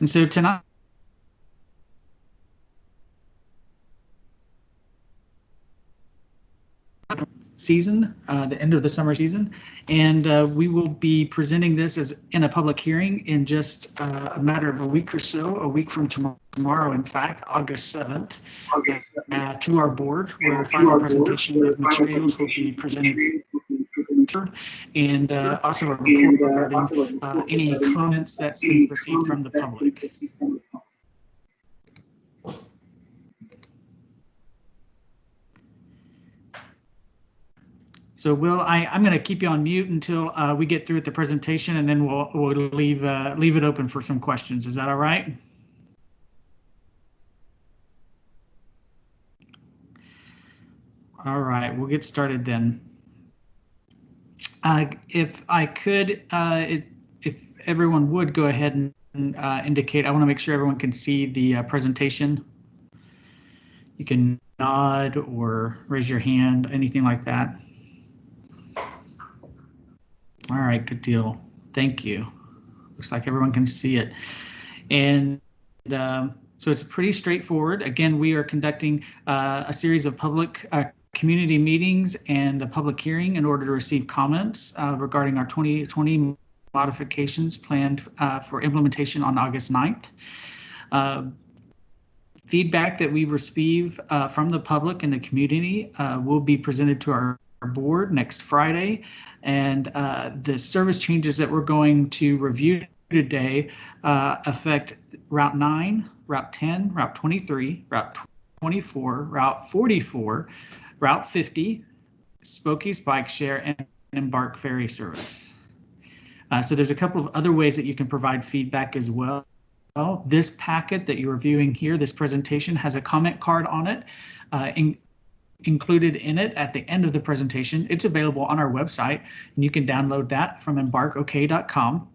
And so tonight, season, the end of the summer season, and we will be presenting this as in a public hearing in just a matter of a week or so, a week from tomorrow, in fact, August 7th, to our board, where final presentation of materials will be presented, and also a report regarding any comments that's been received from the public. So Will, I'm going to keep you on mute until we get through with the presentation, and then we'll leave it open for some questions. Is that all right? All right, we'll get started then. If I could, if everyone would go ahead and indicate, I want to make sure everyone can see the presentation. You can nod or raise your hand, anything like that. All right, good deal. Thank you. Looks like everyone can see it. And so it's pretty straightforward. Again, we are conducting a series of public community meetings and a public hearing in order to receive comments regarding our 2020 modifications planned for implementation on August 9th. Feedback that we receive from the public and the community will be presented to our board next Friday. And the service changes that we're going to review today affect Route 9, Route 10, Route 23, Route 24, Route 44, Route 50, Spokie's Bike Share, and Embark Ferry Service. So there's a couple of other ways that you can provide feedback as well. This packet that you're reviewing here, this presentation, has a comment card on it. Included in it at the end of the presentation. It's available on our website, and you can download that from embarkok.com.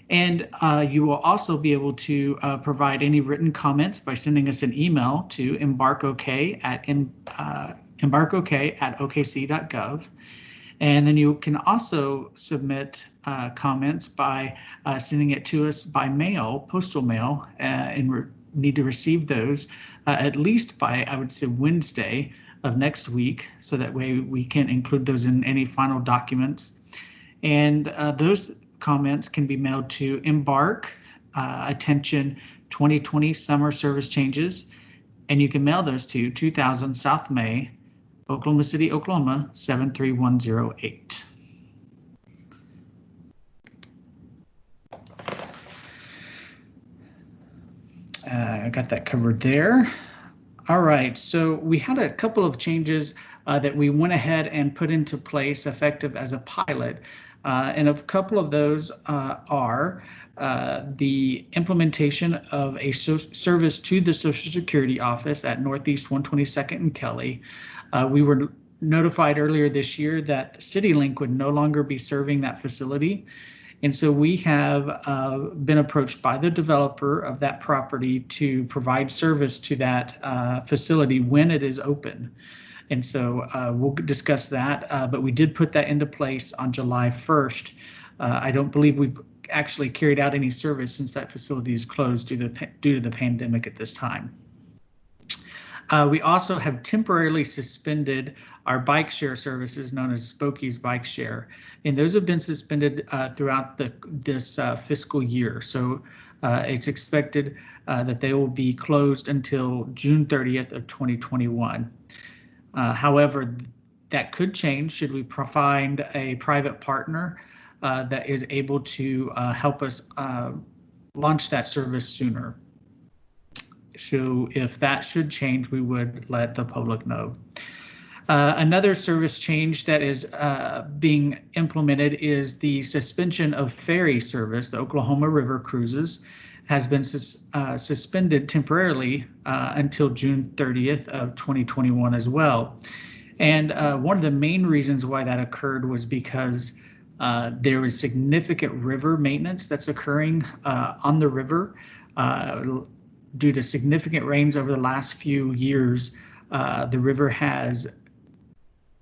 And you will also be able to provide any written comments by sending us an email to embarkok@okc.gov. And then you can also submit comments by sending it to us by mail, postal mail, and need to receive those at least by, I would say, Wednesday of next week, so that way we can include those in any final documents. And those comments can be mailed to Embark, attention 2020 summer service changes, and you can mail those to 2000 South May, Oklahoma City, Oklahoma 73108. I got that covered there. All right, so we had a couple of changes that we went ahead and put into place effective as a pilot. And a couple of those are the implementation of a service to the Social Security office at Northeast 122nd and Kelly. We were notified earlier this year that CityLink would no longer be serving that facility. And so we have been approached by the developer of that property to provide service to that facility when it is open. And so we'll discuss that, but we did put that into place on July 1st. I don't believe we've actually carried out any service since that facility is closed due to the pandemic at this time. We also have temporarily suspended our bike share services known as Spokie's Bike Share, and those have been suspended throughout this fiscal year. So it's expected that they will be closed until June 30th of 2021. However, that could change should we find a private partner that is able to help us launch that service sooner. So if that should change, we would let the public know. Another service change that is being implemented is the suspension of ferry service. The Oklahoma River cruises has been suspended temporarily until June 30th of 2021 as well. And one of the main reasons why that occurred was because there was significant river maintenance that's occurring on the river due to significant rains over the last few years. The river has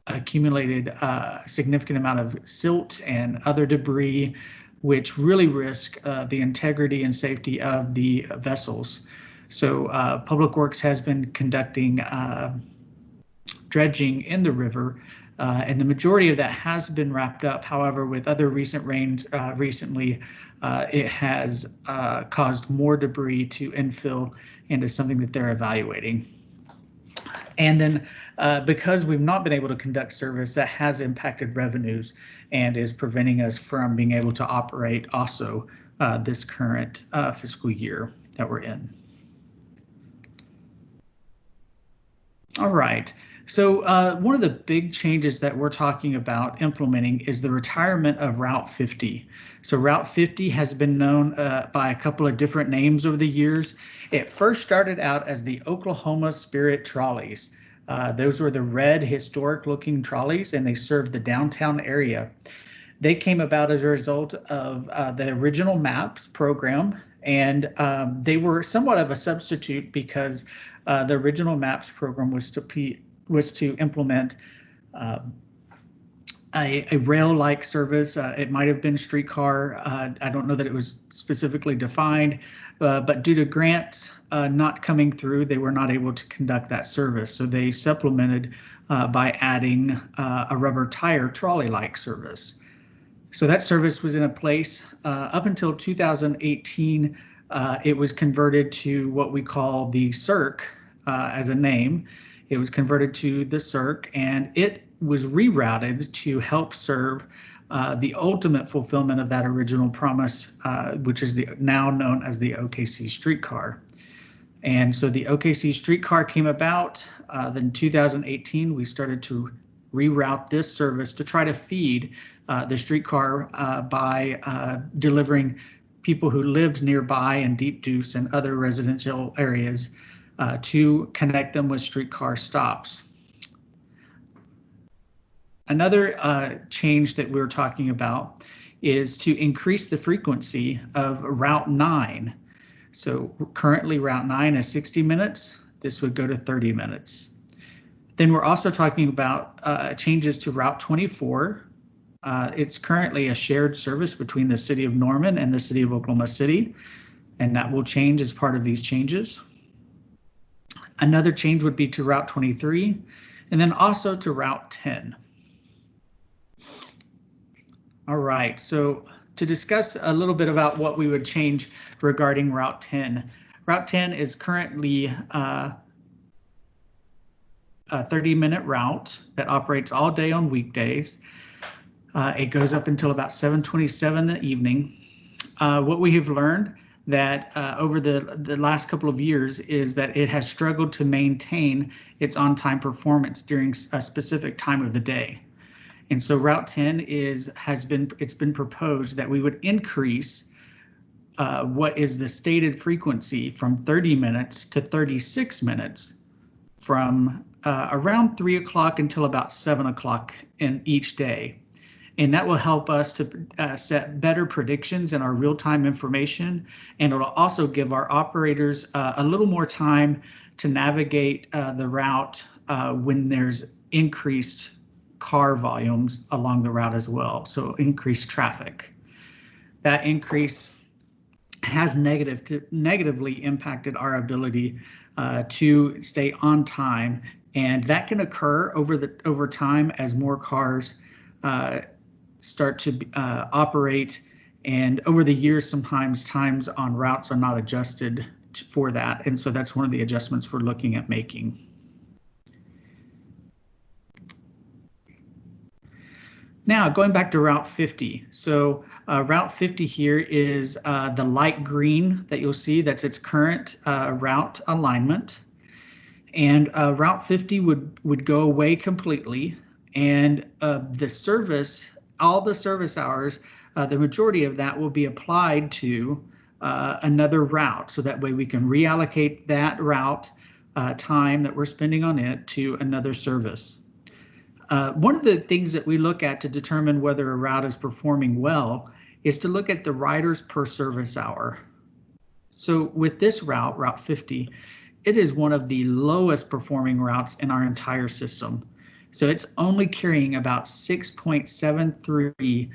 accumulated a significant amount of silt and other debris which really risk the integrity and safety of the vessels. So Public Works has been conducting dredging in the river, and the majority of that has been wrapped up. However, with other recent rains recently, it has caused more debris to infill into something that they're evaluating. And then because we've not been able to conduct service, that has impacted revenues and is preventing us from being able to operate also this current fiscal year that we're in. All right. So one of the big changes that we're talking about implementing is the retirement of Route 50. So Route 50 has been known by a couple of different names over the years. It first started out as the Oklahoma Spirit Trolleys. Those were the red historic looking trolleys, and they served the downtown area. They came about as a result of the original MAPS program, and they were somewhat of a substitute because the original MAPS program was to implement a rail-like service. It might have been streetcar. I don't know that it was specifically defined, but due to grants not coming through, they were not able to conduct that service. So they supplemented by adding a rubber tire trolley-like service. So that service was in place up until 2018. It was converted to what we call the CIRC as a name. It was converted to the CIRC, and it was rerouted to help serve the ultimate fulfillment of that original promise, which is now known as the OKC streetcar. And so the OKC streetcar came about. Then in 2018, we started to reroute this service to try to feed the streetcar by delivering people who lived nearby in Deep Deuce and other residential areas to connect them with streetcar stops. Another change that we're talking about is to increase the frequency of Route 9. So currently Route 9 is 60 minutes. This would go to 30 minutes. Then we're also talking about changes to Route 24. It's currently a shared service between the city of Norman and the city of Oklahoma City, and that will change as part of these changes. Another change would be to Route 23, and then also to Route 10. All right, so to discuss a little bit about what we would change regarding Route 10. Route 10 is currently a 30-minute route that operates all day on weekdays. It goes up until about 7:27 in the evening. What we have learned that over the last couple of years is that it has struggled to maintain its on-time performance during a specific time of the day. And so Route 10 it's been proposed that we would increase what is the stated frequency from 30 minutes to 36 minutes from around 3 o'clock until about 7 o'clock in each day. And that will help us to set better predictions in our real-time information. And it'll also give our operators a little more time to navigate the route when there's increased car volumes along the route as well. So increased traffic. That increase has negatively impacted our ability to stay on time. And that can occur over time as more cars start to operate, and over the years sometimes times on routes are not adjusted for that, and so that's one of the adjustments we're looking at making. Now going back to Route 50. So Route 50 here is the light green that you'll see, that's its current route alignment, and Route 50 would go away completely, and the service, all the service hours, the majority of that will be applied to another route. So that way we can reallocate that route time that we're spending on it to another service. One of the things that we look at to determine whether a route is performing well is to look at the riders per service hour. So with this route, Route 50, it is one of the lowest performing routes in our entire system. So it's only carrying about 6.73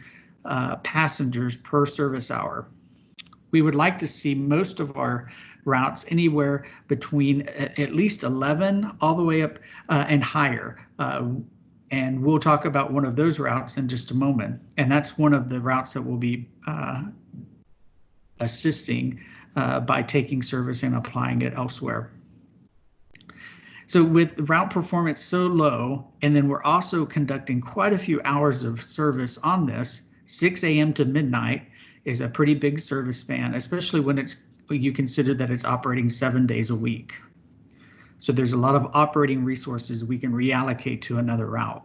passengers per service hour. We would like to see most of our routes anywhere between at least 11 all the way up and higher. And we'll talk about one of those routes in just a moment. And that's one of the routes that we'll be assisting by taking service and applying it elsewhere. So with route performance so low, and then we're also conducting quite a few hours of service on this, 6 a.m. to midnight is a pretty big service span, especially when you consider that it's operating 7 days a week. So there's a lot of operating resources we can reallocate to another route.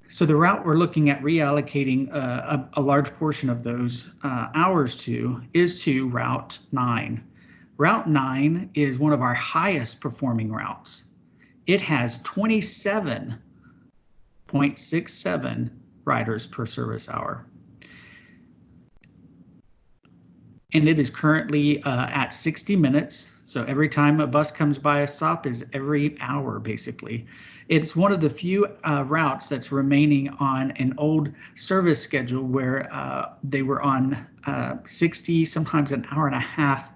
So the route we're looking at reallocating a large portion of those hours to is to Route 9. Route 9 is one of our highest performing routes. It has 27.67 riders per service hour. And it is currently at 60 minutes. So every time a bus comes by a stop is every hour, basically. It's one of the few routes that's remaining on an old service schedule where they were on 60, sometimes an hour and a half,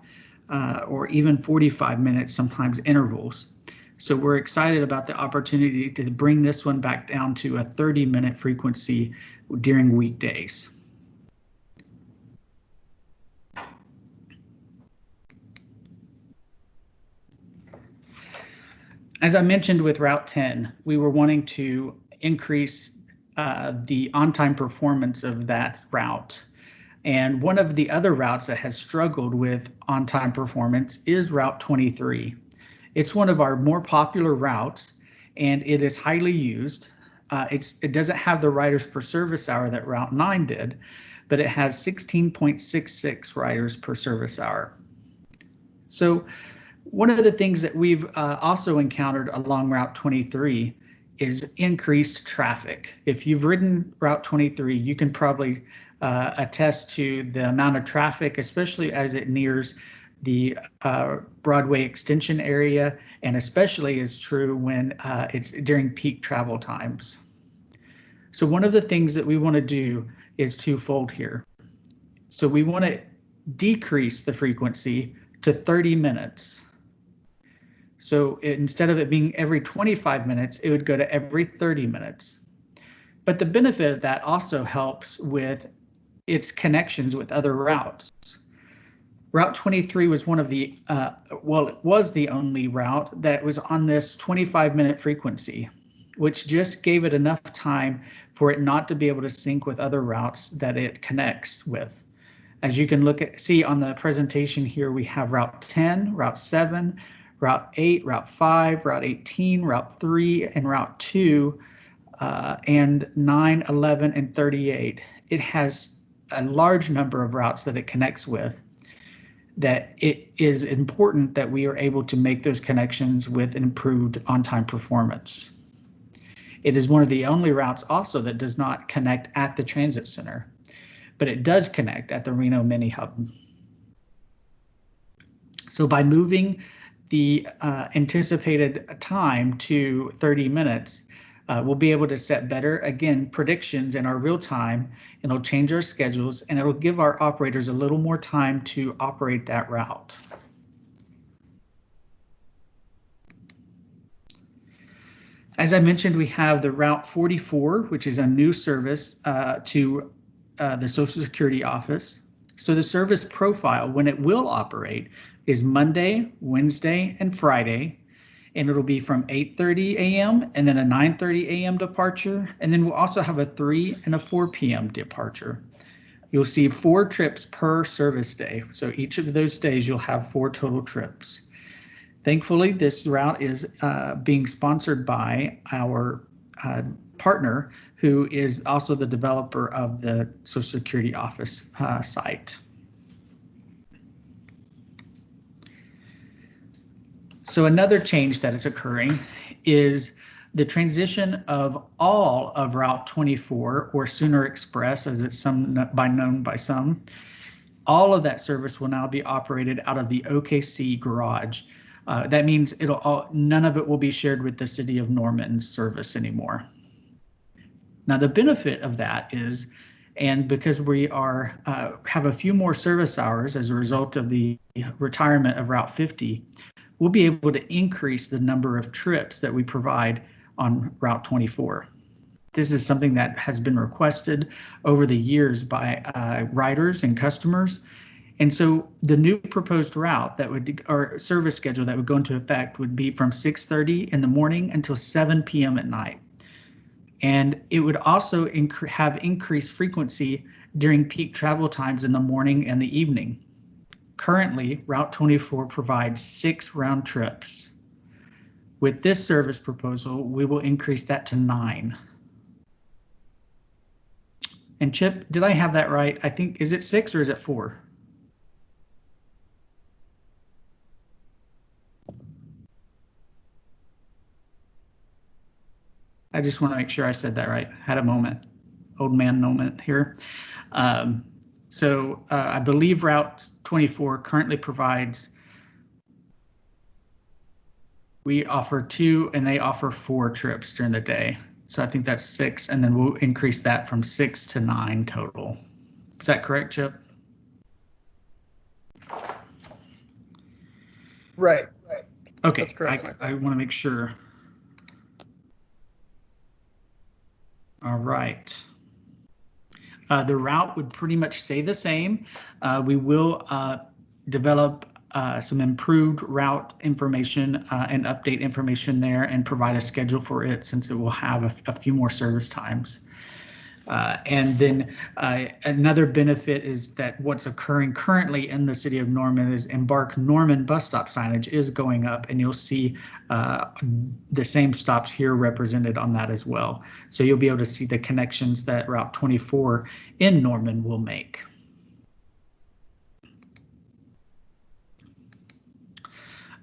or even 45 minutes, sometimes intervals. So we're excited about the opportunity to bring this one back down to a 30-minute frequency during weekdays. As I mentioned with Route 10, we were wanting to increase the on-time performance of that route. And one of the other routes that has struggled with on-time performance is Route 23. It's one of our more popular routes, and it is highly used. It doesn't have the riders per service hour that Route 9 did, but it has 16.66 riders per service hour. So one of the things that we've also encountered along Route 23 is increased traffic. If you've ridden Route 23, you can probably attest to the amount of traffic, especially as it nears the Broadway extension area, and especially is true when it's during peak travel times. So one of the things that we want to do is twofold here. So we want to decrease the frequency to 30 minutes. So instead of it being every 25 minutes, it would go to every 30 minutes. But the benefit of that also helps with its connections with other routes. Route 23 was one of the, it was the only route that was on this 25-minute frequency, which just gave it enough time for it not to be able to sync with other routes that it connects with. As you can see on the presentation here, we have Route 10, Route 7, Route 8, Route 5, Route 18, Route 3, and Route 2, and 9, 11, and 38. It has a large number of routes that it connects with, that it is important that we are able to make those connections with improved on-time performance. It is one of the only routes also that does not connect at the transit center, but it does connect at the Reno Mini Hub. So by moving the anticipated time to 30 minutes, we'll be able to set better, again, predictions in our real time, and it'll change our schedules, and it'll give our operators a little more time to operate that route. As I mentioned, we have the Route 44, which is a new service to the Social Security office. So the service profile, when it will operate, is Monday, Wednesday, and Friday, and it'll be from 8:30 a.m. and then a 9:30 a.m. departure, and then we'll also have a 3 and a 4 p.m. departure. You'll see 4 trips per service day, so each of those days you'll have 4 total trips. Thankfully, this route is being sponsored by our partner, who is also the developer of the Social Security office site. So another change that is occurring is the transition of all of Route 24, or Sooner Express, as it's known by some. All of that service will now be operated out of the OKC garage. That means none of it will be shared with the City of Norman's service anymore. Now, the benefit of that is, and because we are have a few more service hours as a result of the retirement of Route 50, we'll be able to increase the number of trips that we provide on Route 24. This is something that has been requested over the years by riders and customers. And so the new proposed route that would, or service schedule that would go into effect would be from 6:30 in the morning until 7 p.m. at night. And it would also have increased frequency during peak travel times in the morning and the evening. Currently, Route 24 provides 6 round trips. With this service proposal, we will increase that to 9. And Chip, did I have that right? I think, is it 6 or is it 4? I just want to make sure I said that right. Had a moment, old man moment here. So I believe Route 24 currently provides, we offer 2 and they offer 4 trips during the day. So I think that's 6, and then we'll increase that from 6 to 9 total. Is that correct, Chip? Right. Okay, that's correct. I want to make sure. All right. The route would pretty much stay the same. We will develop some improved route information and update information there and provide a schedule for it, since it will have a few more service times. And then another benefit is that what's occurring currently in the city of Norman is Embark Norman bus stop signage is going up, and you'll see the same stops here represented on that as well. So you'll be able to see the connections that Route 24 in Norman will make.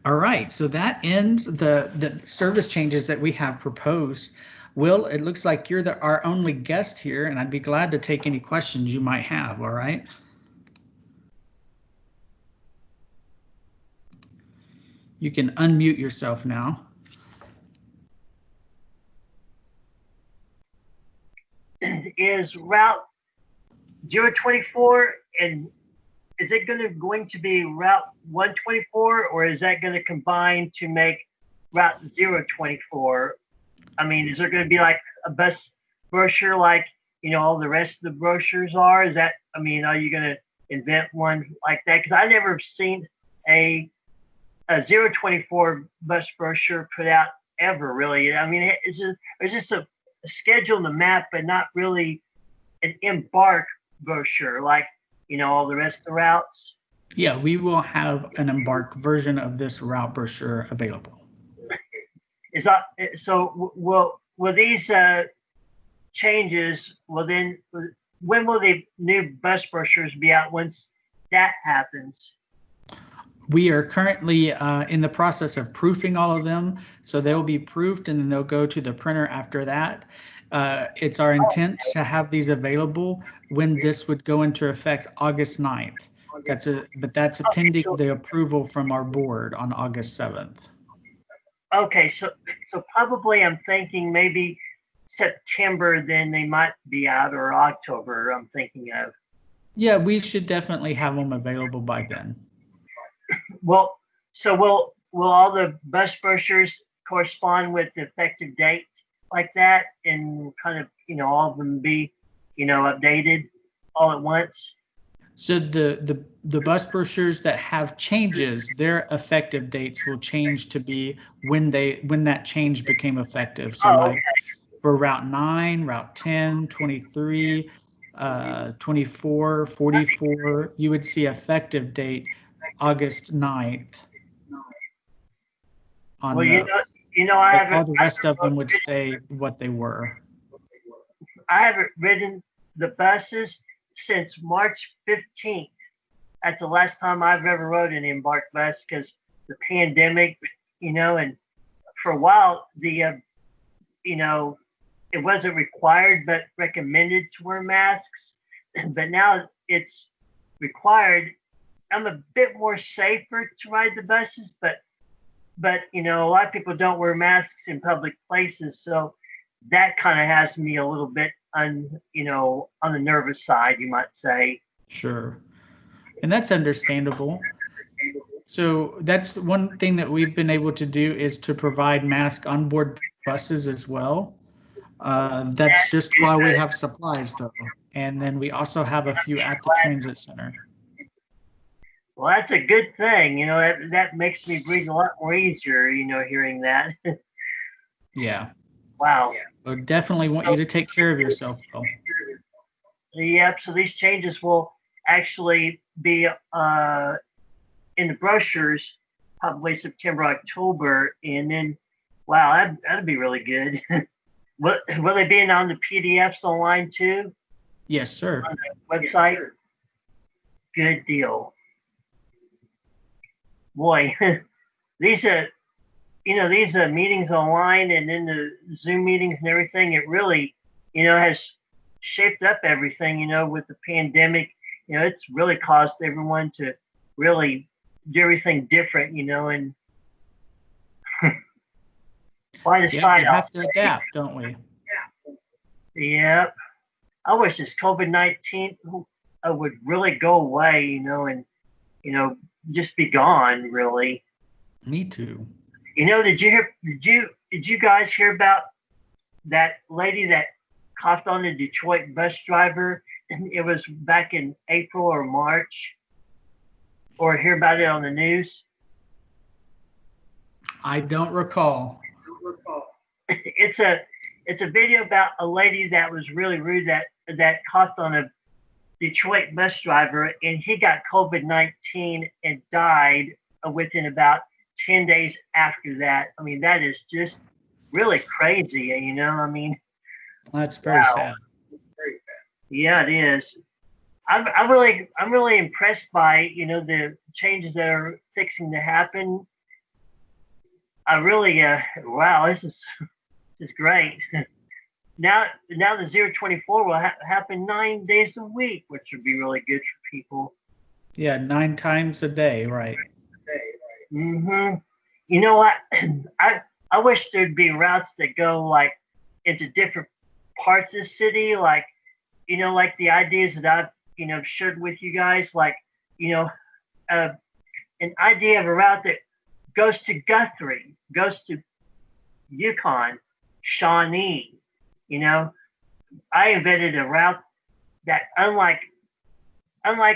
All right, so that ends the service changes that we have proposed. Will, it looks like you're our only guest here, and I'd be glad to take any questions you might have, all right? You can unmute yourself now. Is Route 024, and is it going to be Route 124, or is that going to combine to make Route 024? I mean, is there going to be like a bus brochure like, you know, all the rest of the brochures are? Is that, I mean, are you going to invent one like that? Because I've never seen a 024 bus brochure put out ever, really. I mean, it's just a schedule on the map, but not really an Embark brochure like, you know, all the rest of the routes. Yeah, we will have an Embark version of this route brochure available. Is that so? Will these changes? When will the new bus brochures be out? Once that happens? We are currently in the process of proofing all of them, so they'll be proofed and then they'll go to the printer after that. It's our intent to have these available when this would go into effect August 9th. That's pending the approval from our board on August 7th. Okay, so probably I'm thinking maybe September, then they might be out, or October, I'm thinking of. Yeah, we should definitely have them available by then. Well, so will all the bus brochures correspond with the effective date like that, and kind of, you know, all of them be, you know, updated all at once? So the bus brochures that have changes, their effective dates will change to be when that change became effective. So like for Route 9, Route 10, 23, 24, 44, you would see effective date August 9th. On well, you know, I haven't. All the rest of them would stay what they were. I haven't ridden the buses since March 15th. That's the last time I've ever rode an Embark bus, because the pandemic, you know, and for a while the, you know, it wasn't required but recommended to wear masks, but now it's required. I'm a bit more safer to ride the buses, but you know, a lot of people don't wear masks in public places, so that kind of has me a little bit on the nervous side, you might say. Sure. And that's understandable. So that's one thing that we've been able to do is to provide masks on board buses as well. That's just why we have supplies though. And then we also have a few at the transit center. Well, that's a good thing. That makes me breathe a lot more easier, hearing that. Yeah. Wow. So definitely want you to take care of yourself though. Yep. So these changes will actually be in the brochures probably September, October, and then wow, that'd be really good. Will they be on the PDFs online too? Yes, sir. On the website? Good deal. Boy, these meetings online and then the Zoom meetings and everything, it really, has shaped up everything, with the pandemic. It's really caused everyone to really do everything different, and quite a Yeah, side we have to adapt, don't we? Yep. I wish this COVID-19 would really go away, and just be gone, really. Me too. Did you guys hear about that lady that coughed on the Detroit bus driver? It was back in April or March, or hear about it on the news? I don't recall. It's a video about a lady that was really rude that coughed on a Detroit bus driver, and he got COVID-19 and died within about 10 days after that. I mean, that is just really crazy, I mean. That's very sad. Yeah, it is. I'm really impressed by, the changes that are fixing to happen. I really, wow, this is great. Now the 024 will happen 9 days a week, which would be really good for people. Yeah, 9 times a day, right? Mm-hmm. You know what? I wish there'd be routes that go like into different parts of the city, like like the ideas that I've shared with you guys, like an idea of a route that goes to Guthrie, goes to Yukon, Shawnee. I invented a route that unlike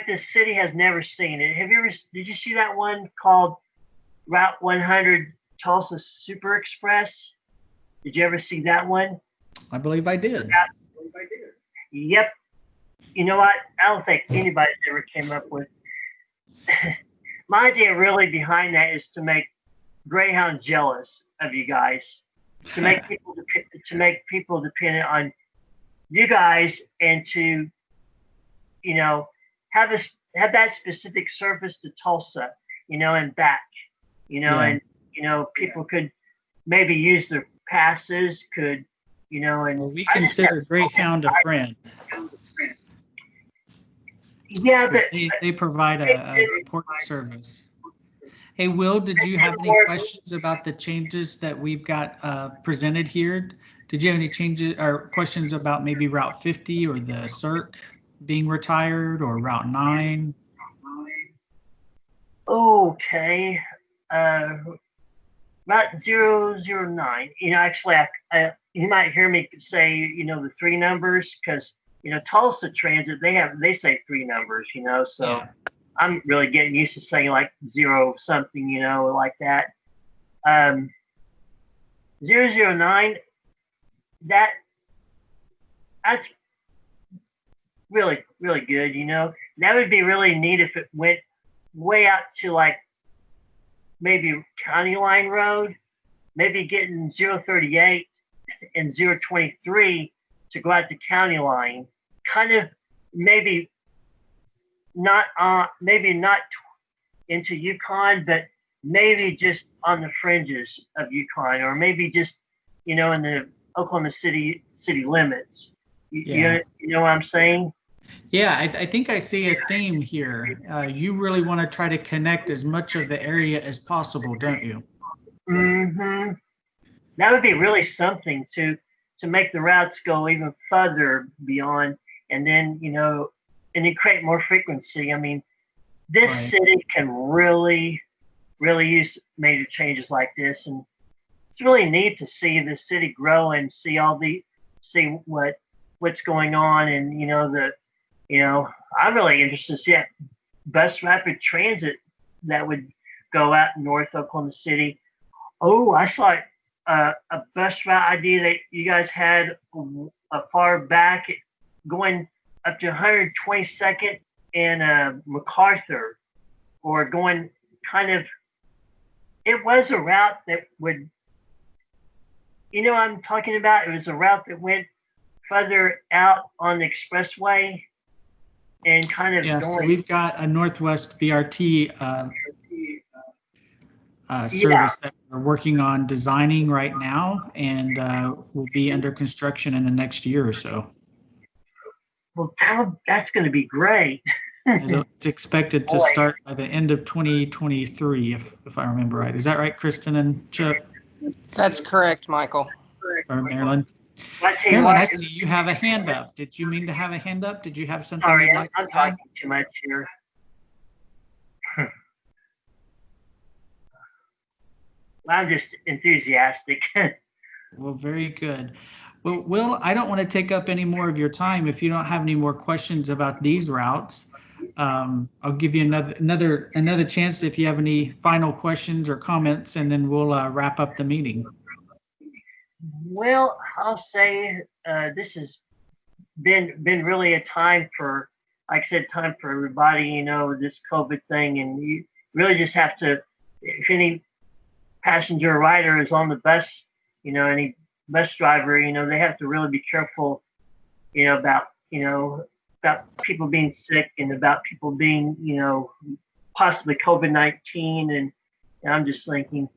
this city has never seen it. Did you see that one called Route 100 Tulsa Super Express? Did you ever see that one? I believe I did. Yep. You know what? I don't think anybody's ever came up with. My idea really behind that is to make Greyhound jealous of you guys, to make people dependent on you guys, and to have that specific service to Tulsa, and back, and people could maybe use their passes, and well, we consider Greyhound a friend. Yeah, but they provide a important service. Hey, Will, did you have any questions about the changes that we've got presented here? Did you have any changes or questions about maybe Route 50 or the CERC being retired, or Route 9? Okay. Route 009. Actually, you might hear me say, the 3 numbers, because Tulsa Transit, they say 3 numbers, so yeah. I'm really getting used to saying like 0 something, like that. 009, that's really, really good, That would be really neat if it went way out to like maybe County Line Road, maybe getting 038 and 023 to go out to County Line. Kind of maybe not into Yukon, but maybe just on the fringes of Yukon, or maybe just in the Oklahoma City limits. You know what I'm saying? Yeah, I think I see a theme here. You really want to try to connect as much of the area as possible, don't you? Mm-hmm. That would be really something to to make the routes go even further beyond, and then, and then create more frequency. I mean, this Right. city can really, really use major changes like this, and it's really neat to see the city grow and see see what's going on, and I'm really interested to see that bus rapid transit that would go out north Oklahoma City. Oh, I saw a bus route idea that you guys had far back, going up to 122nd and MacArthur, or going kind of. It was a route that would, what I'm talking about. It was a route that went further out on the expressway and kind of Yeah, going. so we've got a Northwest BRT Yeah. service that we're working on designing right now, and will be under construction in the next year or so. Well, that's going to be great. It's expected to start by the end of 2023, if I remember right. Is that right, Kristen and Chip? That's correct, Michael. Or Marilyn? I tell you Marilyn, what, I see you have a hand up. Did you mean to have a hand up? Did you have something sorry, you'd like I'm to add? talking too much here. I'm just enthusiastic. Well, very good. Well, Will, I don't want to take up any more of your time. If you don't have any more questions about these routes, I'll give you another chance if you have any final questions or comments, and then we'll wrap up the meeting. Well, I'll say this has been really a time for, like I said, time for everybody. This COVID thing, and you really just have to. If any passenger or rider is on the bus, any bus driver, they have to really be careful, about people being sick and about people being, possibly COVID-19. And I'm just thinking,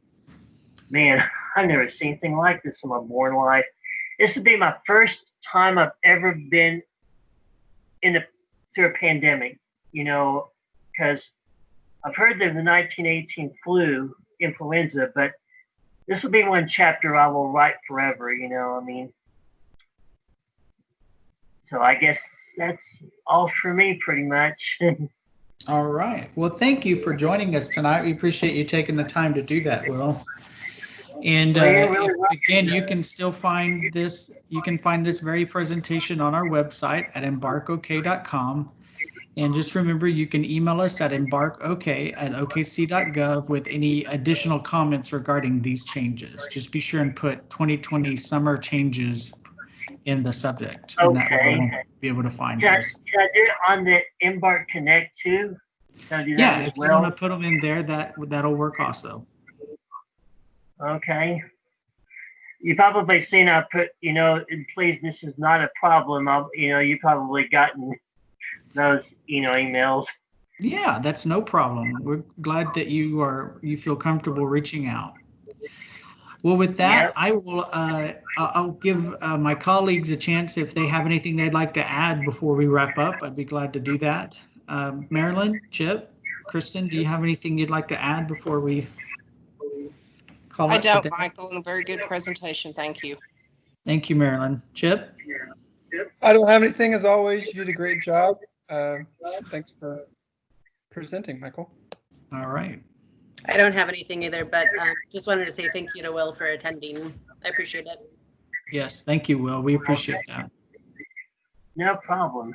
man, I've never seen anything like this in my born life. This would be my first time I've ever been through a pandemic, because I've heard of the 1918 influenza, but this will be one chapter I will write forever, So I guess that's all for me, pretty much. All right. Well, thank you for joining us tonight. We appreciate you taking the time to do that, Will. And again, you can still find this. You can find this very presentation on our website at embarkok.com. And just remember, you can email us at embarkok@okc.gov with any additional comments regarding these changes. Just be sure and put 2020 summer changes in the subject, and that way we'll be able to find those. Can I do it on the Embark Connect too? Can I do that Yeah, as if well? you want to put them in there, that'll work also. Okay. You've probably seen I put, please, this is not a problem. You probably gotten those, emails. Yeah, that's no problem. We're glad that you feel comfortable reaching out. Well, with that, yep. I'll give my colleagues a chance if they have anything they'd like to add before we wrap up. I'd be glad to do that. Marilyn, Chip, Kristen, do you have anything you'd like to add before we call it? I don't, Michael. A very good presentation. Thank you. Thank you, Marilyn. Chip? I don't have anything. As always, you did a great job. Thanks for presenting, Michael. All right. I don't have anything either, but just wanted to say thank you to Will for attending. I appreciate it. Yes, thank you, Will. We appreciate that. No problem.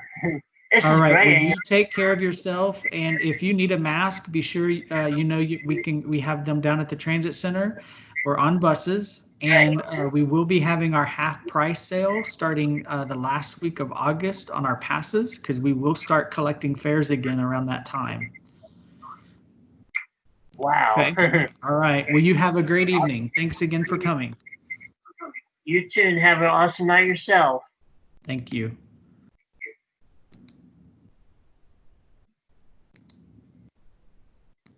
This All is right. great. Well, you take care of yourself, and if you need a mask, be sure we have them down at the transit center or on buses, and we will be having our half price sale starting the last week of August on our passes, because we will start collecting fares again around that time. Wow. Okay. All right. Well, you have a great evening. Thanks again for coming. You too, and have an awesome night yourself. Thank you.